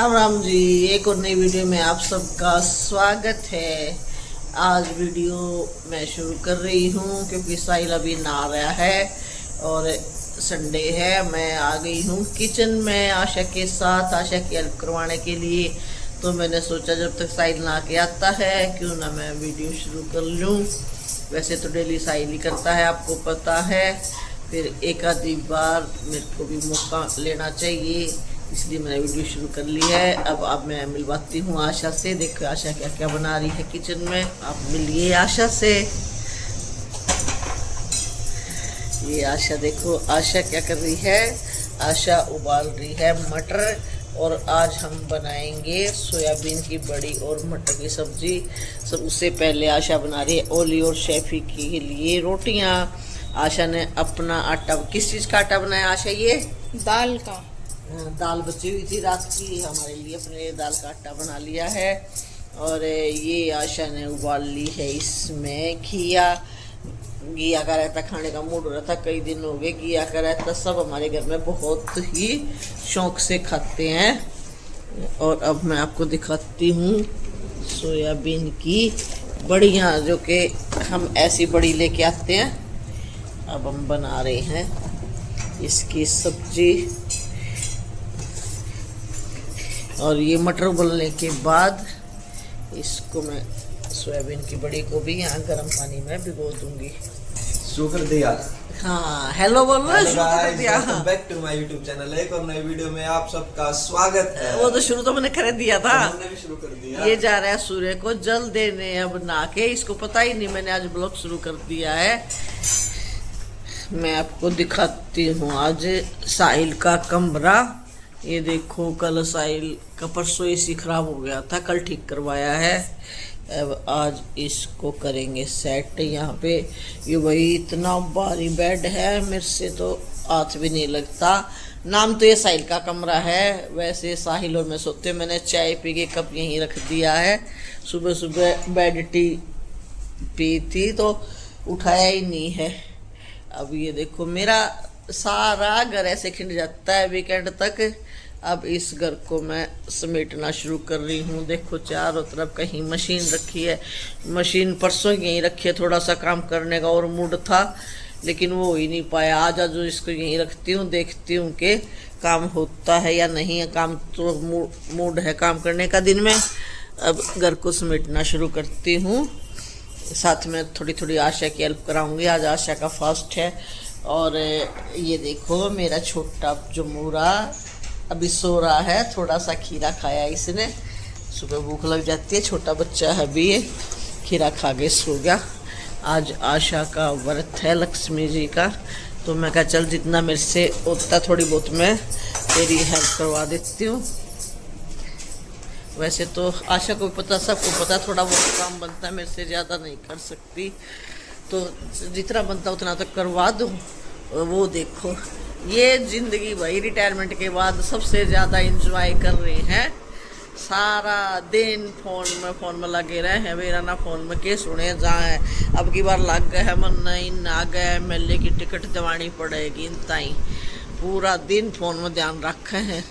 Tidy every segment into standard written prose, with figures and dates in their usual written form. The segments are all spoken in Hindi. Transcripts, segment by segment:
राम राम जी। एक और नई वीडियो में आप सबका स्वागत है। आज वीडियो मैं शुरू कर रही हूँ क्योंकि साहिल अभी नहा रहा है और संडे है। मैं आ गई हूँ किचन में आशा के साथ, आशा की हेल्प करवाने के लिए। तो मैंने सोचा जब तक साहिल नहा के आता है क्यों ना मैं वीडियो शुरू कर लूँ। वैसे तो डेली साहिल ही करता है, आपको पता है, फिर एक आधी बार मेरे को भी मौका लेना चाहिए, इसलिए मैंने वीडियो शुरू कर ली है। अब मैं मिलवाती हूँ आशा से। देखो आशा क्या क्या बना रही है किचन में, आप मिलिए आशा से। ये आशा देखो, आशा क्या कर रही है। आशा उबाल रही है मटर, और आज हम बनाएंगे सोयाबीन की बड़ी और मटर की सब्जी। सब उससे पहले आशा बना रही है ओली और शेफी के लिए रोटियां। आशा ने अपना आटा, किस चीज़ का आटा बनाया आशा? ये दाल का। दाल बची हुई थी रात की, हमारे लिए अपने लिए दाल का आटा बना लिया है। और ये आशा ने उबाल ली है इसमें घिया। घिया का रायता खाने का मूड हो रहा था, कई दिन हो गए घिया का रायता सब हमारे घर में बहुत ही शौक से खाते हैं। और अब मैं आपको दिखाती हूँ सोयाबीन की बड़ियाँ, जो कि हम ऐसी बड़ी लेके आते हैं। अब हम बना रहे हैं इसकी सब्जी। और ये मटर उबलने के बाद इसको मैं सोयाबीन की बड़ी को भी यहाँ गर्म पानी में भिगो दूंगी। शुरू कर दिया। हाँ, हेलो बोल रहे, शुरू कर दिया। Welcome back to my YouTube channel. एक और नई वीडियो में आप सबका स्वागत है। वो तो शुरू तो मैंने कर दिया था, हमने भी शुरू कर दिया। ये जा रहा है सूर्य को जल देने अब ना के। इसको पता ही नहीं मैंने आज ब्लॉग शुरू कर दिया है। मैं आपको दिखाती हूँ आज साहिल का कमरा। ये देखो, कल साहिल का परसों एसी खराब हो गया था, कल ठीक करवाया है। अब आज इसको करेंगे सेट। यहाँ पे ये वही इतना भारी बेड है, मेरे से तो हाथ भी नहीं लगता। नाम तो ये साहिल का कमरा है, वैसे साहिल और मैं सोते। मैंने चाय पी के कप यहीं रख दिया है। सुबह सुबह बेड टी पी थी तो उठाया ही नहीं है। अब ये देखो, मेरा सारा घर ऐसे खिंड जाता है वीकेंड तक। अब इस घर को मैं समेटना शुरू कर रही हूँ। देखो चारों तरफ कहीं मशीन रखी है, मशीन परसों यहीं रखी है। थोड़ा सा काम करने का और मूड था लेकिन वो हो ही नहीं पाया। आज जो इसको यहीं रखती हूँ, देखती हूँ कि काम होता है या नहीं है। काम तो मूड है काम करने का दिन में। अब घर को समेटना शुरू करती हूँ, साथ में थोड़ी थोड़ी आशा की हेल्प कराऊंगी। आज आशा का फास्ट है। और ये देखो मेरा छोटा जमूरा अभी सो रहा है, थोड़ा सा खीरा खाया इसने। सुबह भूख लग जाती है, छोटा बच्चा है अभी, ये खीरा खा के सो गया। आज आशा का व्रत है लक्ष्मी जी का, तो मैं कहा चल जितना मेरे से उतना थोड़ी बहुत मैं तेरी हेल्प करवा देती हूँ। वैसे तो आशा को पता, सबको पता, थोड़ा बहुत काम बनता है, मेरे से ज़्यादा नहीं कर सकती, तो जितना बनता उतना तो करवा दूँ। वो देखो, ये ज़िंदगी भाई रिटायरमेंट के बाद सबसे ज़्यादा इंजॉय कर रहे हैं। सारा दिन फोन में लगे रहे हैं। मेरा ना फोन में के सुने जाए। अब की बार लग गए है मन, नहीं आ गए मेले की टिकट दिवानी पड़ेगी इन ताई। पूरा दिन फोन में ध्यान रखे हैं।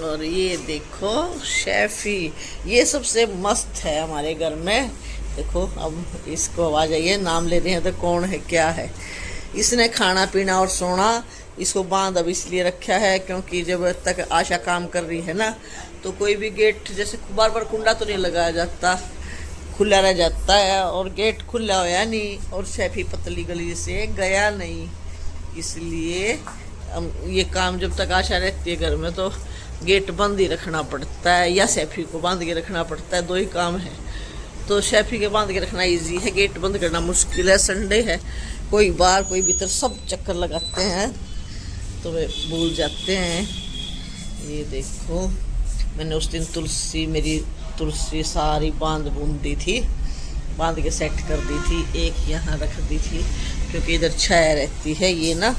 और ये देखो शेफी, ये सबसे मस्त है हमारे घर में। देखो अब इसको आवाज़ आई है, नाम ले रहे हैं तो कौन है क्या है। इसने खाना पीना और सोना इसको बांध अब इसलिए रखा है क्योंकि जब तक आशा काम कर रही है ना, तो कोई भी गेट, जैसे बार बार कुंडा तो नहीं लगाया जाता, खुला रह जाता है। और गेट खुला होया नहीं, और शेफी पतली गली से गया नहीं, इसलिए ये काम जब तक आशा रहती है घर में तो गेट बंद ही रखना पड़ता है, या शेफी को बांध के रखना पड़ता है, दो ही काम है। तो शेफी के बांध के रखना इजी है, गेट बंद करना मुश्किल है। संडे है, कोई बाहर कोई भीतर सब चक्कर लगाते हैं तो वे भूल जाते हैं। ये देखो, मैंने उस दिन मेरी तुलसी सारी बांध बूंद दी थी, बांध के सेट कर दी थी। एक यहाँ रख दी थी क्योंकि इधर छाया रहती है। ये ना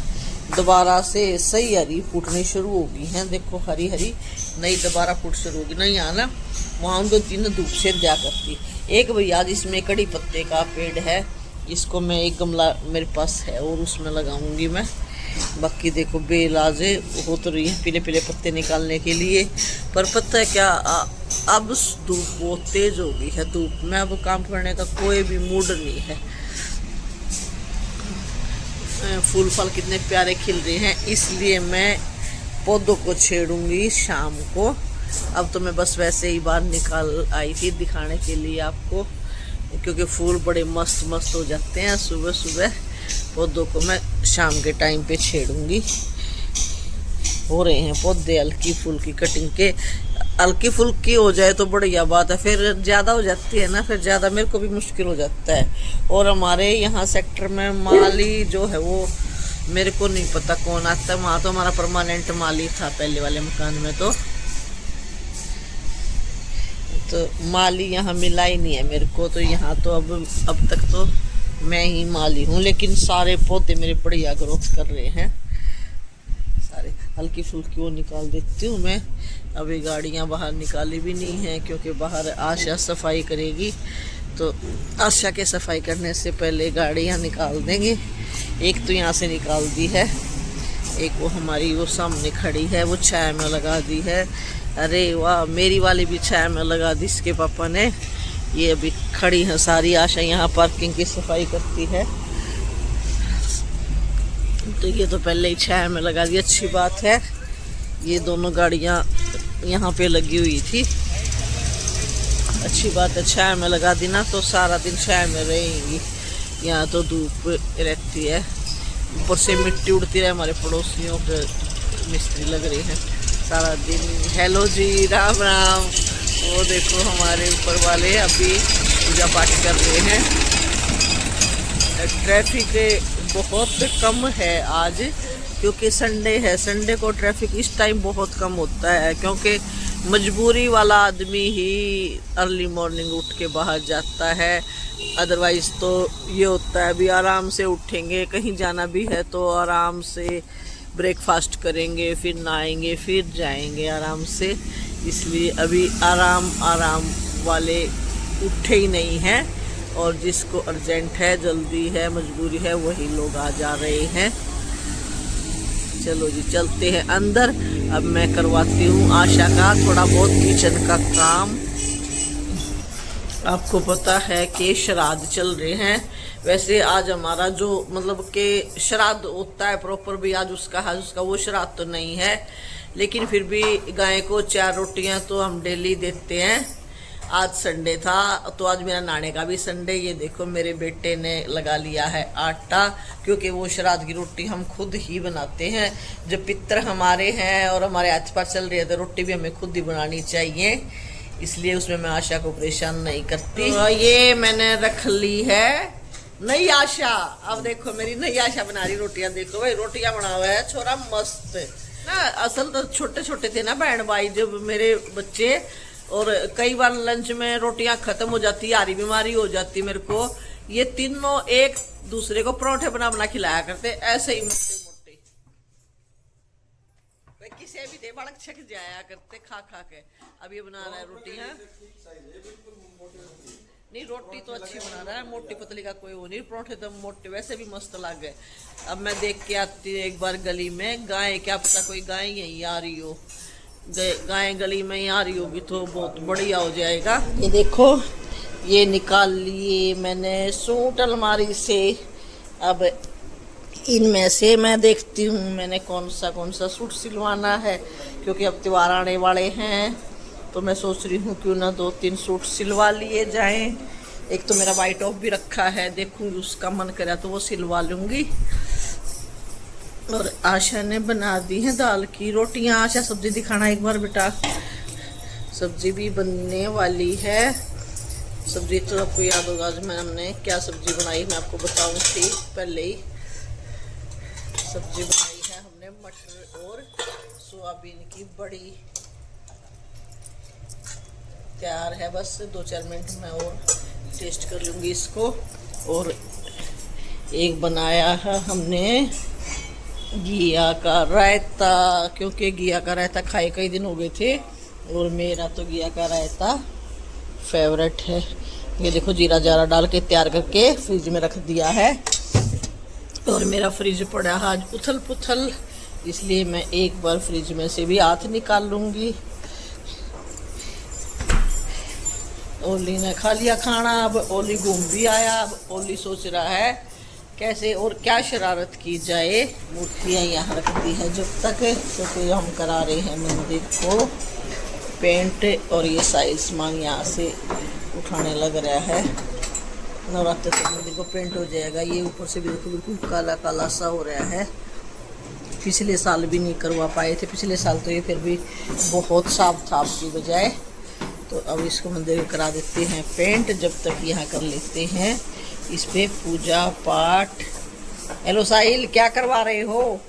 दोबारा से सही हरी फूटनी शुरू होगी हैं। देखो हरी हरी नई दोबारा फूट शुरू होगी। नहीं यहाँ ना, वहाँ 2-3 धूप से दिया करती। एक भैया जिसमें कड़ी पत्ते का पेड़ है, इसको मैं एक गमला मेरे पास है और उसमें लगाऊंगी मैं। बाकी देखो बेल आज हो तो रही है पीले पीले पत्ते निकालने के लिए। पर पता है क्या, अब धूप बहुत तेज हो गई है, धूप में अब काम करने का कोई भी मूड नहीं है। फूल फल कितने प्यारे खिल रहे हैं, इसलिए मैं पौधों को छेड़ूंगी शाम को। अब तो मैं बस वैसे ही बाहर निकाल आई थी दिखाने के लिए आपको, क्योंकि फूल बड़े मस्त मस्त हो जाते हैं सुबह सुबह। पौधों को मैं शाम के टाइम पे छेड़ूंगी। हो रहे हैं पौधे हल्की फुल्की कटिंग के। हल्की फुल्की हो जाए तो बढ़िया बात है, फिर ज़्यादा हो जाती है ना, फिर ज़्यादा मेरे को भी मुश्किल हो जाता है। और हमारे यहाँ सेक्टर में माली जो है वो मेरे को नहीं पता कौन आता है, वहाँ तो हमारा परमानेंट माली था पहले वाले मकान में। तो माली यहाँ मिला ही नहीं है मेरे को, तो यहाँ तो अब तक तो मैं ही माली हूँ। लेकिन सारे पौधे मेरे बढ़िया ग्रोथ कर रहे हैं सारे। हल्की फुल्की वो निकाल देती हूँ मैं। अभी गाड़ियाँ बाहर निकाली भी नहीं है, क्योंकि बाहर आशा सफाई करेगी, तो आशा के सफाई करने से पहले गाड़ियाँ निकाल देंगे। एक तो यहाँ से निकाल दी है, एक वो हमारी वो सामने खड़ी है वो छाया में लगा दी है। अरे वाह, मेरी वाली भी छाया में लगा दी इसके पापा ने। ये अभी खड़ी है सारी। आशा यहाँ पार्किंग की सफाई करती है, तो ये तो पहले ही छाया में लगा दी, अच्छी बात है। ये दोनों गाड़ियाँ यहाँ पे लगी हुई थी, अच्छी बात है। छाया में लगा दी ना तो सारा दिन छाया में रहेंगी, यहाँ तो धूप रहती है। ऊपर से मिट्टी उड़ती रहे, हमारे पड़ोसियों के मिस्त्री लग रही हैं सारा दिन। हेलो जी, राम राम। वो देखो हमारे ऊपर वाले अभी पूजा पाठ कर रहे हैं। ट्रैफिक बहुत कम है आज, क्योंकि संडे है। संडे को ट्रैफिक इस टाइम बहुत कम होता है, क्योंकि मजबूरी वाला आदमी ही अर्ली मॉर्निंग उठ के बाहर जाता है। अदरवाइज़ तो ये होता है अभी आराम से उठेंगे, कहीं जाना भी है तो आराम से ब्रेकफास्ट करेंगे, फिर नहाएंगे, फिर जाएंगे आराम से। इसलिए अभी आराम वाले उठे ही नहीं हैं, और जिसको अर्जेंट है, जल्दी है, मजबूरी है, वही लोग आ जा रहे हैं। चलो जी चलते हैं अंदर। अब मैं करवाती हूँ आशा का थोड़ा बहुत किचन का काम। आपको पता है कि श्राद्ध चल रहे हैं। वैसे आज हमारा जो मतलब कि श्राद्ध होता है प्रॉपर भी आज उसका वो श्राद्ध तो नहीं है, लेकिन फिर भी गाय को 4 रोटियां तो हम डेली देते हैं। आज संडे था तो आज मेरा नाने का भी संडे। ये देखो मेरे बेटे ने लगा लिया है आटा, क्योंकि वो श्राद्ध की रोटी हम खुद ही बनाते हैं। जब पितर हमारे हैं और हमारे हाथ पर चल रही है तो रोटी भी हमें खुद ही बनानी चाहिए, इसलिए उसमें मैं आशा को परेशान नहीं करती। तो ये मैंने रख ली है नई आशा। अब देखो मेरी नई आशा बना रही रोटियां। देखो भाई रोटियां बना हुआ है छोरा मस्त ना। असल तो छोटे छोटे थे ना बहन भाई जब मेरे बच्चे, और कई बार लंच में रोटियां खत्म हो जाती, यारी बीमारी हो जाती मेरे को। ये तीनों एक दूसरे को परोठे बना खिलाया करते, ऐसे ही मोटे मोटे। किसे भी दे बालक छक जाया करते खा के। अब ये बना रहा है रोटियां। नहीं रोटी तो अच्छी बना रहा है, मोटी पतली का कोई वो नहीं। परोठे तो मोटे वैसे भी मस्त लग गए। अब मैं देख के आती एक बार गली में गाय, क्या पता कोई गाय यहीं आ रही हो, गाय गली में ही आ रही होगी तो बहुत बढ़िया हो जाएगा। ये देखो ये निकाल लिए मैंने सूट अलमारी से। अब इनमें से मैं देखती हूँ मैंने कौन सा सूट सिलवाना है, क्योंकि अब त्योहार आने वाले हैं, तो मैं सोच रही हूँ क्यों ना 2-3 सूट सिलवा लिए जाएं। एक तो मेरा वाइट ऑफ भी रखा है, देखूँगी उसका मन करा तो वो सिलवा लूँगी। और आशा ने बना दी है दाल की रोटियां। आशा सब्जी दिखाना एक बार बेटा। सब्जी भी बनने वाली है। सब्जी तो आपको याद होगा आज हमने क्या सब्जी बनाई, मैं आपको बताऊंगी। पहले ही सब्जी बनाई है हमने मटर और सोयाबीन की बड़ी। तैयार है, बस 2-4 मिनट में और टेस्ट कर लूँगी इसको। और एक बनाया है हमने घिया का रायता, क्योंकि घिया का रायता खाए कई दिन हो गए थे, और मेरा तो घिया का रायता फेवरेट है। ये देखो जीरा जारा डाल के तैयार करके फ्रिज में रख दिया है। और मेरा फ्रिज पड़ा है आज उथल पुथल, इसलिए मैं एक बार फ्रिज में से भी हाथ निकाल लूँगी। ओली ने खा लिया खाना, अब ओली घूम भी आया। अब ओली सोच रहा है कैसे और क्या शरारत की जाए। मूर्तियाँ यहाँ रख दी है जब तक, क्योंकि हम करा रहे हैं मंदिर को पेंट, और ये साइज सामान यहाँ से उठाने लग रहा है। नवरात्र तक मंदिर को पेंट हो जाएगा। ये ऊपर से भी देखो बिल्कुल काला काला सा हो रहा है। पिछले साल भी नहीं करवा पाए थे, पिछले साल तो ये फिर भी बहुत साफ था आपकी बजाय। तो अब इसको मंदिर को करा देते हैं पेंट, जब तक यहाँ कर लेते हैं इस पे पूजा पाठ। हेलो साहिल, क्या करवा रहे हो?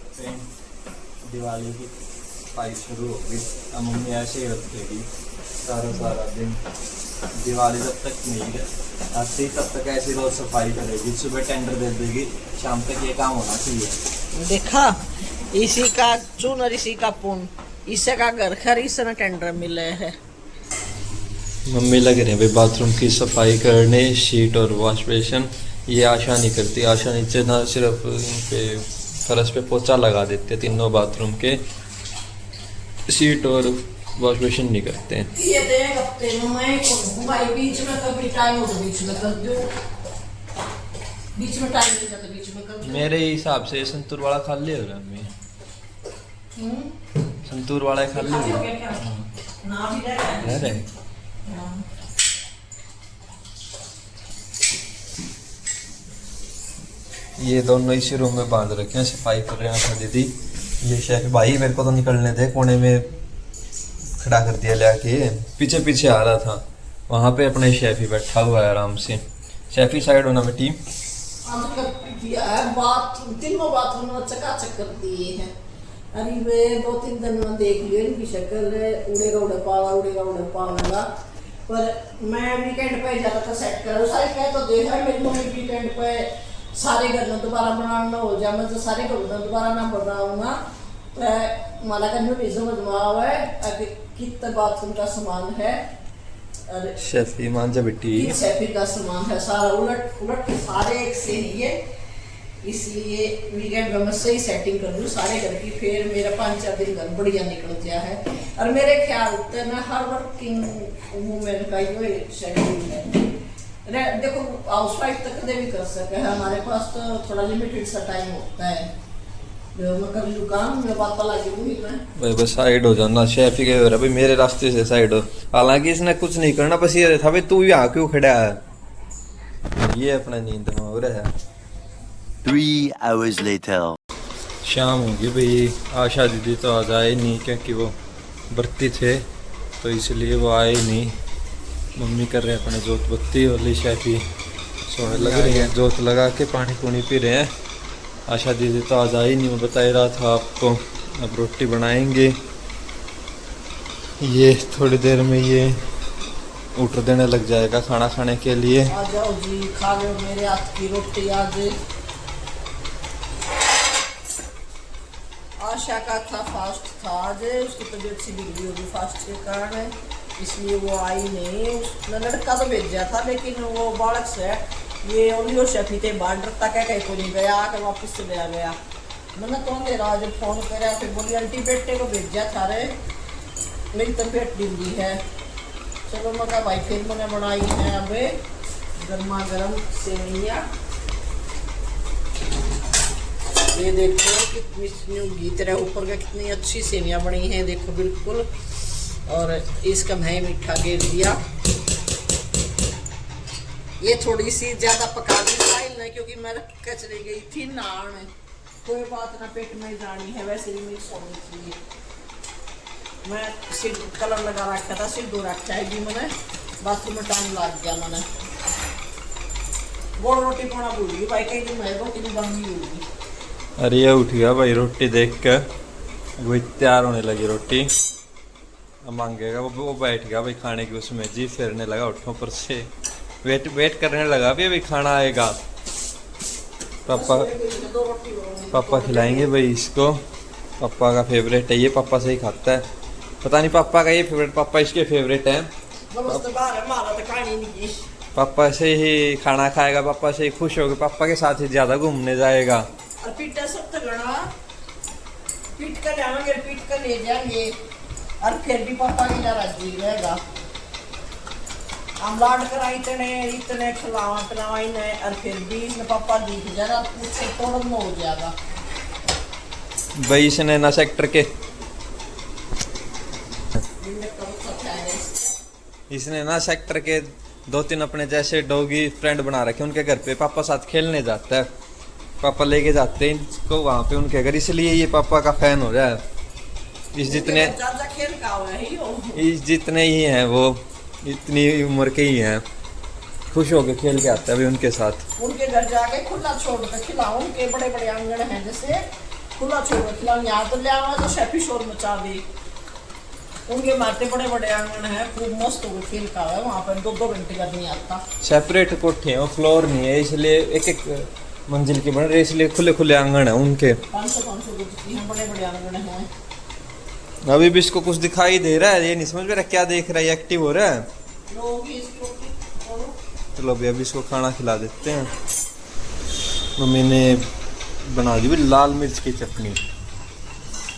दिवाली की सफाई शुरू हो गई। अब मम्मी ऐसे ही रखेगी सारा दिन। दिवाली जब तक नहीं आती तब तक ऐसी रोज सफाई करेगी। सुबह टेंडर दे देगी, शाम तक ये काम होना चाहिए। देखा, इसी का चून और इसी का पुन, इसे का घर खर इसने टेंडर मिले है। मम्मी लग रहे हैं भाई बाथरूम की सफाई करने, शीट और वॉश बेसिन। ये आशा नहीं करती। आशा नीचे ना सिर्फ इन पे फर्श पे पोछा लगा देते, तीनों बाथरूम के शीट और वॉश बेसिन नहीं करते हैं। ये देख हफ्ते में मैं भाई बीच में कभी टाइम हो तो बीच में कर दो, बीच में टाइम नहीं जाता बीच में कर दो। मेरे हिसाब से संतूर वाला खाली हो रहा है मम्मी। संतूर वाला खाली हो हो रहा गया क्या? ना भी रह है। ये दोनों इसी रूम में बांध रखे हैं, सफाई कर रहे हैं आशा दीदी। ये शेफ भाई मेरे को तो निकलने दे, कोने में खड़ा कर दिया लेके। पीछे पीछे आ रहा था, वहाँ पे अपने शेफ ही बैठा हुआ है आराम से। शेफ ही साइड होना बेटी। बाथरूम तीनों बाथरूम में चकाचक कर दिए हैं। अरे वे 2-3 दिन में देख लियो इनकी शक्ल, उड़ेगा उड़े पाऊंगा। पर मैं वीकेंड पे जाता था सेट कर सारे कह तो देखा मेरी मम्मी वीकेंड पे सारे घर में दोबारा बनाना हो जाए। मैं तो सारे घर में दोबारा ना बनाऊंगा, तो माला का भी समझ में आवा है कितना बाथरूम का सामान है। अरे शेफी मान जा बेटी, शेफी का सामान है सारा उलट के सारे एक से ही है। इसलिए वीकेंड में मैं सही सेटिंग कर लूँ सारे घर की, फिर मेरा 5-4 दिन घर बढ़िया निकल गया है। और मेरे ख्याल से ना हर वर्किंग वूमेन का ये शेड्यूल है। देखो हाउसवाइफ तक भी कर सके, हमारे पास तो थोड़ा लिमिटेड सा टाइम होता है। मैं कर लूँ काम, मेरे बात पता लगी हुई मैं भाई बस साइड हो जाना। शेफ ही कह रहा भाई मेरे रास्ते से साइड हो। हालांकि इसने कुछ नहीं करना, बस ये था भाई तू यहाँ क्यों खड़ा है। ये अपना नींद में हो रहा है। 3 hours later. शाम होगी भाई। आशा दीदी तो आ जाए नहीं, क्योंकि वो बरती थे तो इसलिए वो आए नहीं। मम्मी कर रहे हैं अपने जोत बत्ती, और शेफी सोने लग रही है, जोत लगा के पानी पूनी पी रहे हैं। आशा दीदी तो आ जाए नहीं, मैं बता ही रहा था आपको। अब रोटी बनाएंगे, ये थोड़ी देर में ये उठ देने लग जाएगा खाना खाने के लिए। आ जाओ जी, खा लो मेरे हाथ की रोटी। आज आशा का था फास्ट था, आज उसकी तबीयत सी बिगड़ी होगी फास्ट के कारण, इसलिए वो आई नहीं। उसने लड़का तो भेजा था, लेकिन वो बालक से ये ओलियो शेफी थे बार्डर तक है, कहीं को नहीं गया, आकर वापस चले आ गया। मैंने तो मेरा आज फोन कराया, फिर बोली आंटी बेटे को भेजा था रे, मेरी तबीयत ढीली है। चलो मैं कहा भाई, फिर मैंने बनाई है अब गर्मा गर्म सेवइयाँ। ये देखो कितनी घी तरह ऊपर का कितनी अच्छी सेवइयाँ बनी हैं, देखो बिल्कुल। और इसका मैं मीठा गिर दिया। ये थोड़ी सी ज़्यादा पका दी साइल ने, क्योंकि मैं कचरे गई थी नान। कोई बात ना, पेट में जानी है, वैसे ही मिक्स होनी चाहिए। मैं सिर कलर लगा रखा था, सिर धो रखा है जी मैंने, बाथरूम में टाइम लग गया मैंने। वो रोटी पाना भूल गई भाई, कहीं दिन मैं रोटी नहीं बन गई होगी। अरे ये उठ गया भाई रोटी देख कर, वही तैयार होने लगी रोटी। अब मांगेगा वो बैठ गया भाई खाने की, उसमें जी फेरने लगा उठों पर से, वेट करने लगा अभी खाना आएगा। पापा खिलाएंगे भाई इसको, पापा का फेवरेट है ये, पापा से ही खाता है। पता नहीं पापा का ये फेवरेट, पापा इसके फेवरेट है। पापा से ही खाना खाएगा, पापा से ही खुश होगा, पापा के साथ ही ज़्यादा घूमने जाएगा। और पीटा सब तो गणा पीट कर लाएंगे, पीट कर ले जाएंगे और फिर भी पापा की नाराजगी रहेगा। हम लाड करा इतने खिलावा पिलावा इन्हें और फिर भी इसने पापा दिख जाएगा, पूछे तोड़न हो जाएगा। भाई इसने ना सेक्टर के इसने ना सेक्टर के 2-3 अपने जैसे डॉगी फ्रेंड बना रखे, उनके घर पे पापा साथ खेलने जाता है, पापा लेके जाते हैं इसको वहाँ पे उनके घर, इसलिए ये पापा का फैन हो रहा है। इस जितने ही हैं वो इतनी उम्र के ही हैं, खुश होके खेल के आता है अभी उनके साथ। उनके घर जाके खुला छोड़ कर खिलाओ, उनके बड़े बड़े आंगन हैं, जैसे खुला छोड़ कर खिलाओ। यहाँ तो ले आवा तो शैपी शोर मचा दे। उनके मारते बड़े बड़े आंगन है, खूब मस्त होकर खेल का है वहाँ पर, 2-2 घंटे का नहीं आता। सेपरेट कोठे हैं, वो फ्लोर नहीं है, इसलिए एक मंजिल के बन रहे, इसलिए खुले खुले आंगन है उनके। 500 जितनी हैं, बड़े बड़े आंगन हैं। अभी भी इसको कुछ दिखाई दे रहा है, ये नहीं समझ में रहा क्या देख रहा है, एक्टिव हो रहा है। चलो अभी इसको खाना खिला देते हैं। मम्मी ने बना दी लाल मिर्च की चटनी,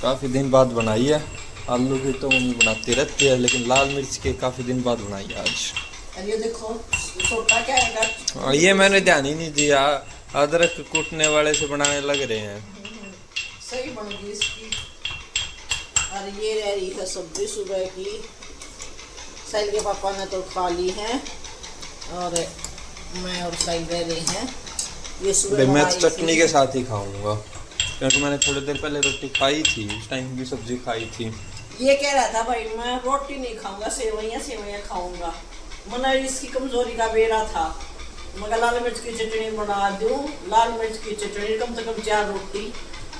काफ़ी दिन बाद बनाई है। आलू की तो मम्मी बनाती रहती है, लेकिन लाल मिर्च के काफ़ी दिन बाद बनाई है आज। ये देखो छोटा क्या है, ये मैंने ध्यान ही नहीं दिया, अदरक कूटने वाले से बनाने लग रहे हैं। सही बन गई इसकी। और ये रह रही है सब्जी सुबह की, साइल के पापा ने तो खा ली है और मैं और साइल रह रहे हैं। ये सुबह मैं तो चटनी के साथ ही खाऊंगा, क्योंकि मैंने थोड़ी देर पहले रोटी खाई थी, उस टाइम भी सब्जी खाई थी। ये कह रहा था भाई मैं रोटी नहीं खाऊंगा, सेवैयाँ खाऊंगा। मना इसकी कमजोरी का बेरा था, मगर लाल मिर्च की चटनी बना दूं, लाल मिर्च की चटनी कम से कम 4 रोटी।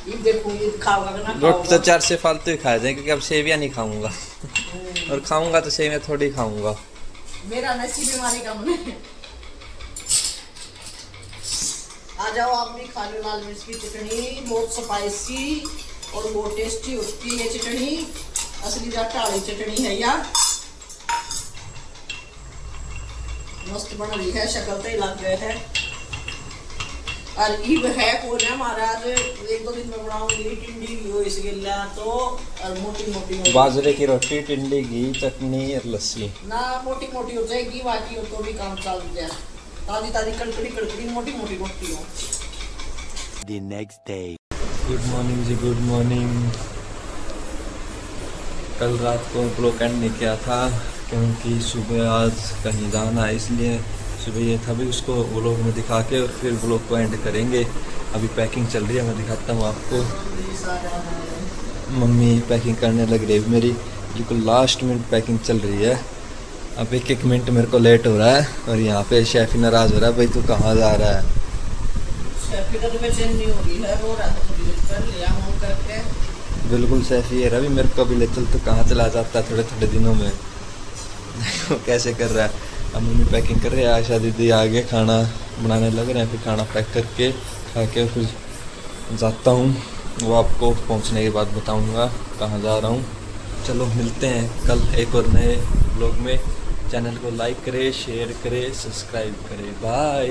ये देखूँ ये खाऊंगा कि ना खाऊंगा। रोटी तो 4 से फालतू ही खाया जाए, क्योंकि अब सेवियाँ नहीं खाऊंगा और खाऊंगा तो सेवियाँ थोड़ी खाऊंगा। मेरा नसीब बीमारी का मन है। आ जाओ आप भी खा लो लाल मिर्च की चटनी, बहुत स्पाइसी और बहुत टेस्टी होती है चटनी। असली टाड़ी चटनी है यार, मस्त बन रही है, शक्ल तो लग गए है। और ईब है कौन है महाराज, 1-2 दिन में बनाऊंगी टिंडी की हो इसके लिए तो, और मोटी मोटी बाजरे की रोटी, टिंडी घी, चटनी और लस्सी ना, मोटी मोटी हो जाएगी, बाकी हो तो भी काम चल जाए। ताजी ताजी कड़कड़ी मोटी मोटी रोटी हो। The next day. Good morning ji, good morning. कल रात को ब्लॉग एंड नहीं किया था, क्योंकि सुबह आज कहीं जाना है, इसलिए सुबह ये था भी उसको ब्लॉग में दिखा के और फिर ब्लॉग को एंड करेंगे। अभी पैकिंग चल रही है, मैं दिखाता हूँ आपको। मम्मी पैकिंग करने लग रही है मेरी, बिल्कुल लास्ट मिनट पैकिंग चल रही है। अब 1-1 मिनट मेरे को लेट हो रहा है, और यहाँ पे शेफी नाराज़ हो रहा है, भाई तू कहाँ जा रहा है। शेफी का तो बेचैन नहीं हो रही है, रो रहा था थोड़ी देर कर लिया फोन करके। बिल्कुल शेफी है रवि, मेरे को भी ले चल, तो कहाँ चला जाता है थोड़े थोड़े दिनों में। कैसे कर रहा है। अब मम्मी पैकिंग कर रहे हैं, आशा दीदी आगे खाना बनाने लग रहे हैं, फिर खाना पैक करके खा के फिर जाता हूँ। वो आपको पहुँचने के बाद बताऊँगा कहाँ जा रहा हूँ। चलो मिलते हैं कल एक और नए ब्लॉग में। चैनल को लाइक करें, शेयर करें, सब्सक्राइब करें। बाय।